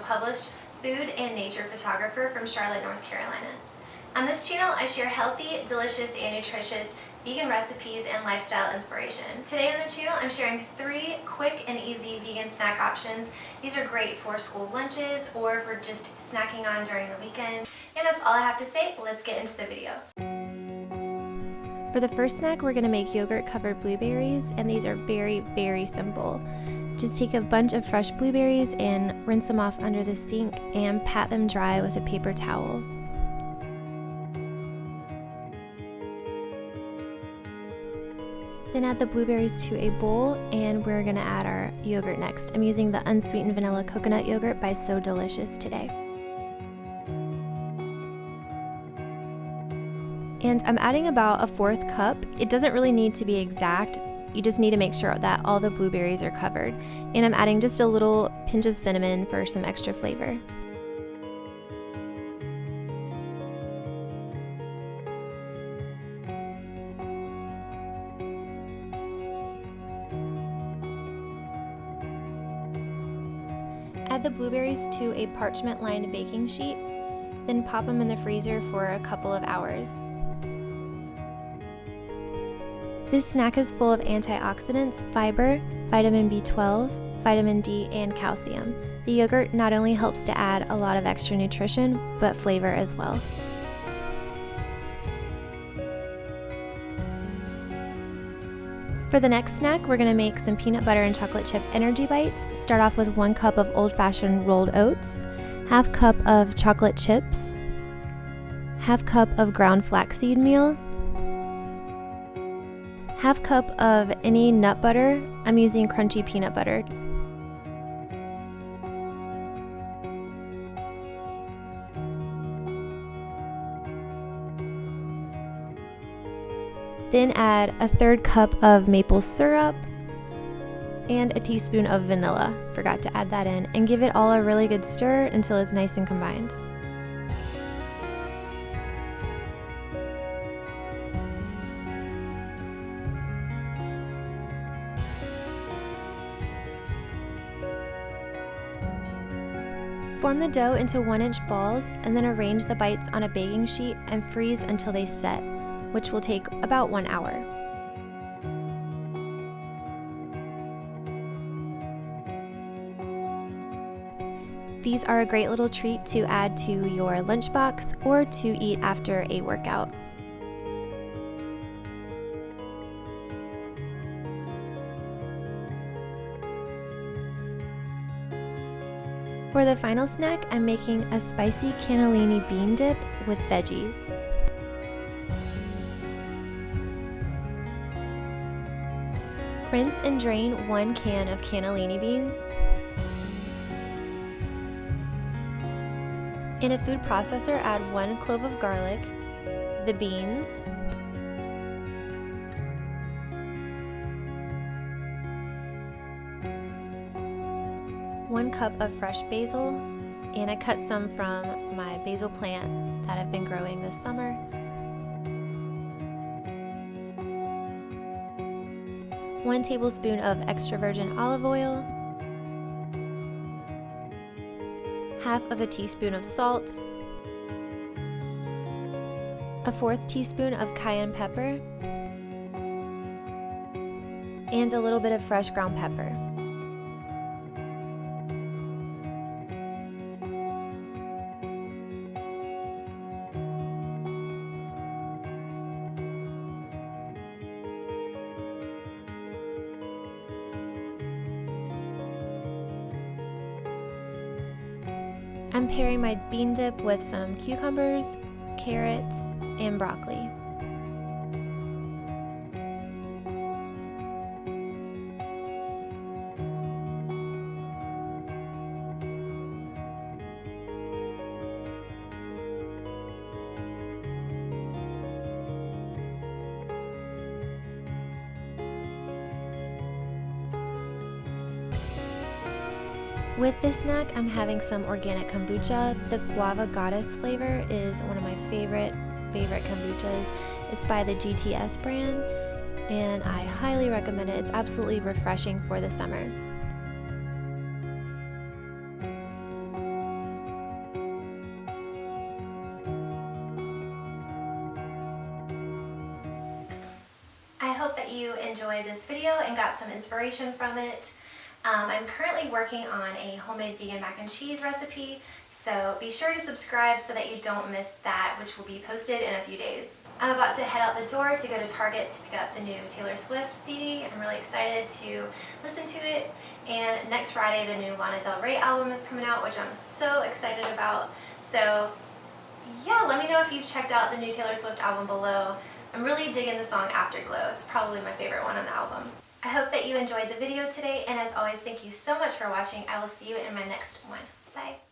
published food and nature photographer from Charlotte, North Carolina. On this channel, I share healthy, delicious, and nutritious vegan recipes and lifestyle inspiration. Today on the channel, I'm sharing 3 quick and easy vegan snack options. These are great for school lunches or for just snacking on during the weekend. And that's all I have to say. Let's get into the video. For the first snack, we're going to make yogurt covered blueberries, and these are very, very simple. Just take a bunch of fresh blueberries and rinse them off under the sink and pat them dry with a paper towel. Then add the blueberries to a bowl, and we're going to add our yogurt next. I'm using the unsweetened vanilla coconut yogurt by So Delicious today. And I'm adding about a 1/4 cup. It doesn't really need to be exact. You just need to make sure that all the blueberries are covered. And I'm adding just a little pinch of cinnamon for some extra flavor. Add the blueberries to a parchment-lined baking sheet, then pop them in the freezer for a couple of hours. This snack is full of antioxidants, fiber, vitamin B12, vitamin D, and calcium. The yogurt not only helps to add a lot of extra nutrition, but flavor as well. For the next snack, we're going to make some peanut butter and chocolate chip energy bites. Start off with 1 cup of old-fashioned rolled oats, 1/2 cup of chocolate chips, 1/2 cup of ground flaxseed meal, 1/2 cup of any nut butter. I'm using crunchy peanut butter. Then add a 1/3 cup of maple syrup and a teaspoon of vanilla. Forgot to add that in, and give it all a really good stir until it's nice and combined. Form the dough into 1-inch balls and then arrange the bites on a baking sheet and freeze until they set, which will take about 1 hour. These are a great little treat to add to your lunchbox or to eat after a workout. For the final snack, I'm making a spicy cannellini bean dip with veggies. Rinse and drain 1 can of cannellini beans. In a food processor, add 1 clove of garlic, the beans, one cup of fresh basil, and I cut some from my basil plant that I've been growing this summer. 1 tablespoon of extra virgin olive oil, 1/2 of a teaspoon of salt, a 1/4 teaspoon of cayenne pepper, and a little bit of fresh ground pepper. I'm pairing my bean dip with some cucumbers, carrots, and broccoli. With this snack, I'm having some organic kombucha. The Guava Goddess flavor is one of my favorite kombuchas. It's by the GTS brand, and I highly recommend it. It's absolutely refreshing for the summer. you enjoyed this video and got some inspiration from it. I'm currently working on a homemade vegan mac and cheese recipe, so be sure to subscribe so that you don't miss that, which will be posted in a few days. I'm about to head out the door to go to Target to pick up the new Taylor Swift CD. I'm really excited to listen to it. And next Friday, the new Lana Del Rey album is coming out, which I'm so excited about. So yeah, let me know if you've checked out the new Taylor Swift album below. I'm really digging the song Afterglow. It's probably my favorite one on the album. I hope that you enjoyed the video today, and as always, thank you so much for watching. I will see you in my next one. Bye.